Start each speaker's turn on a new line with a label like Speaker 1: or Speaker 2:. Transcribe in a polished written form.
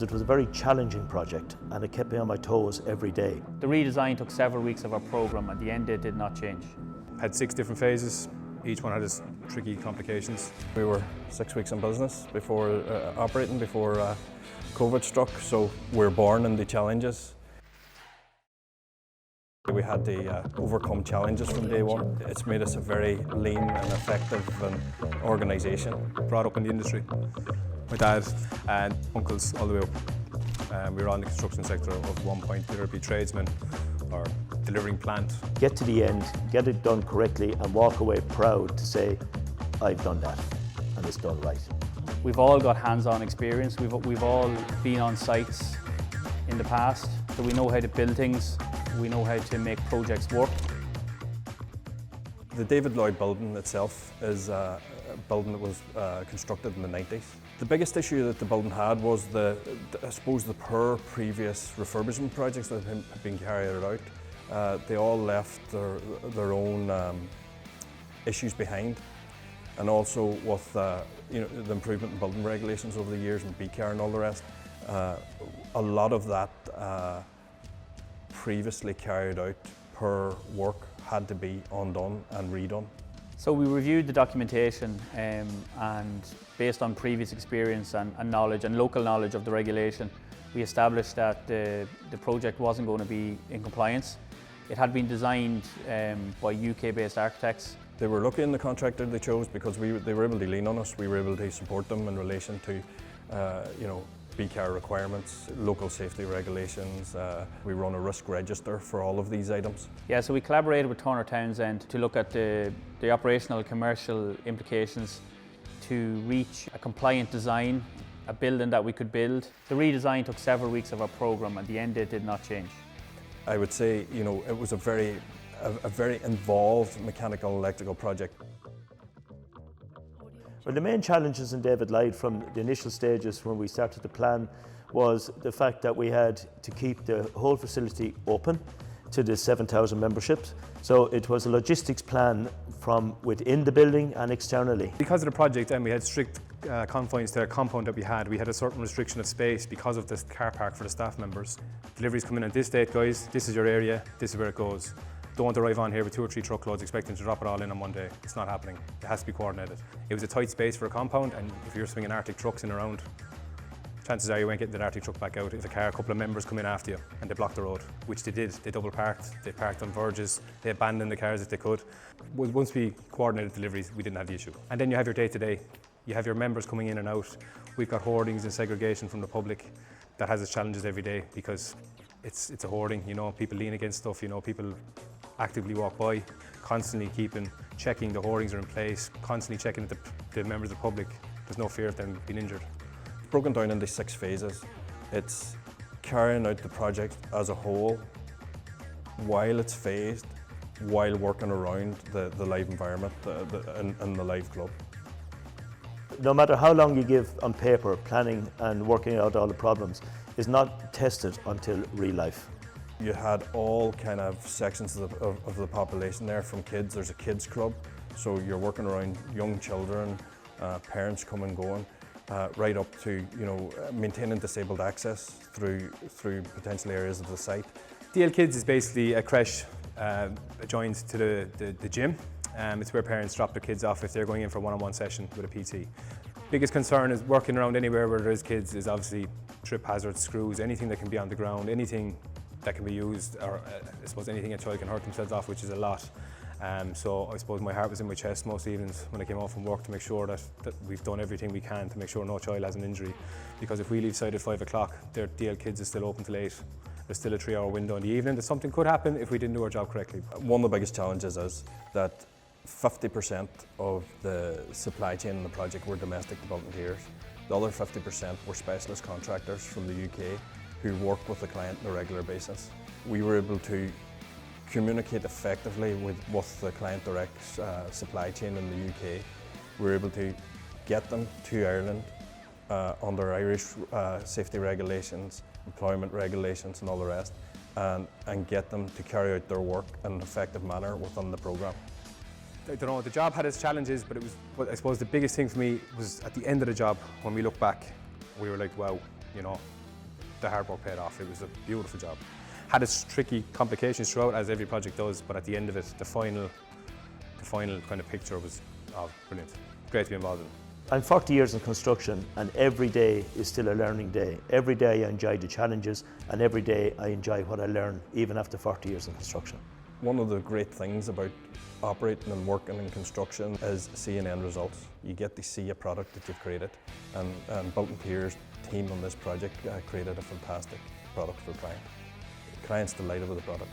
Speaker 1: It was a very challenging project and it kept me on my toes every day.
Speaker 2: The redesign took several weeks of our programme and the end date did not change.
Speaker 3: Had 6 different phases, each one had its tricky complications.
Speaker 4: We were 6 weeks in business before operating, before COVID struck, so we're born in the challenges. We had to overcome challenges from day one. It's made us a very lean and effective organisation.
Speaker 3: Brought up in the industry. My dad and uncles all the way up. We were on the construction sector at one point, whether it be tradesmen or delivering plant.
Speaker 1: Get to the end, get it done correctly and walk away proud to say, I've done that and it's done right.
Speaker 2: We've all got hands-on experience. We've all been on sites in the past, so we know how to build things, we know how to make projects work.
Speaker 4: The David Lloyd building itself is a building that was constructed in the 90s. The biggest issue that the building had was I suppose the poor previous refurbishment projects that had been carried out. They all left their own issues behind, and also with the improvement in building regulations over the years and BCAR and all the rest, a lot of that previously carried out poor work had to be undone and redone.
Speaker 2: So we reviewed the documentation and based on previous experience and knowledge and local knowledge of the regulation, we established that the project wasn't going to be in compliance. It had been designed by UK-based architects.
Speaker 4: They were lucky in the contractor they chose because they were able to lean on us. We were able to support them in relation to BCAR requirements, local safety regulations. We run a risk register for all of these items.
Speaker 2: Yeah, so we collaborated with Turner Townsend to look at the operational commercial implications to reach a compliant design, a building that we could build. The redesign took several weeks of our programme and the end date did not change.
Speaker 4: I would say, it was a very involved mechanical and electrical project.
Speaker 1: Well, the main challenges in David Lloyd from the initial stages when we started the plan was the fact that we had to keep the whole facility open to the 7,000 memberships. So it was a logistics plan from within the building and externally.
Speaker 3: Because of the project and we had strict confines to our compound that we had a certain restriction of space because of this car park for the staff members. Deliveries come in on this date, guys, this is your area, this is where it goes. Don't arrive on here with 2 or 3 truckloads expecting to drop it all in on one day. It's not happening. It has to be coordinated. It was a tight space for a compound, and if you're swinging Arctic trucks in around, chances are you won't get the Arctic truck back out if a couple of members come in after you and they block the road, which they did. They double parked, they parked on verges, they abandoned the cars if they could. Once we coordinated deliveries, we didn't have the issue. And then you have your day-to-day. You have your members coming in and out. We've got hoardings and segregation from the public. That has its challenges every day because it's a hoarding, people lean against stuff, people actively walk by, constantly checking the hoardings are in place, constantly checking that the members of the public, there's no fear of them being injured.
Speaker 4: It's broken down into 6 phases. It's carrying out the project as a whole while it's phased, while working around the live environment and the live club.
Speaker 1: No matter how long you give on paper, planning and working out all the problems is not tested until real life.
Speaker 4: You had all kind of sections of the population there. From kids, there's a kids club, so you're working around young children, parents come and going, right up to maintaining disabled access through potential areas of the site.
Speaker 3: DL Kids is basically a creche adjoined to the gym. It's where parents drop their kids off if they're going in for a one-on-one session with a PT. Biggest concern is working around anywhere where there is kids is obviously trip hazards, screws, anything that can be on the ground, anything that can be used, or I suppose anything a child can hurt themselves off, which is a lot. So I suppose my heart was in my chest most evenings when I came home from work to make sure that we've done everything we can to make sure no child has an injury. Because if we leave site at 5 o'clock, their DL Kids is still open till 8. There's still a 3-hour window in the evening that something could happen if we didn't do our job correctly.
Speaker 4: One of the biggest challenges is that 50% of the supply chain in the project were domestic volunteers. The other 50% were specialist contractors from the UK who work with the client on a regular basis. We were able to communicate effectively with the client direct supply chain in the UK. We were able to get them to Ireland under Irish safety regulations, employment regulations and all the rest, and get them to carry out their work in an effective manner within the programme.
Speaker 3: I don't know, the job had its challenges, but I suppose the biggest thing for me was at the end of the job, when we look back, we were like, wow, the hard work paid off. It was a beautiful job. Had its tricky complications throughout, as every project does, but at the end of it, the final kind of picture was brilliant. Great to be involved in.
Speaker 1: I'm 40 years in construction, and every day is still a learning day. Every day I enjoy the challenges, and every day I enjoy what I learn, even after 40 years in construction.
Speaker 4: One of the great things about operating and working in construction is seeing end results. You get to see a product that you've created, and Built & Pierre's team on this project created a fantastic product for the client. The client's delighted with the product.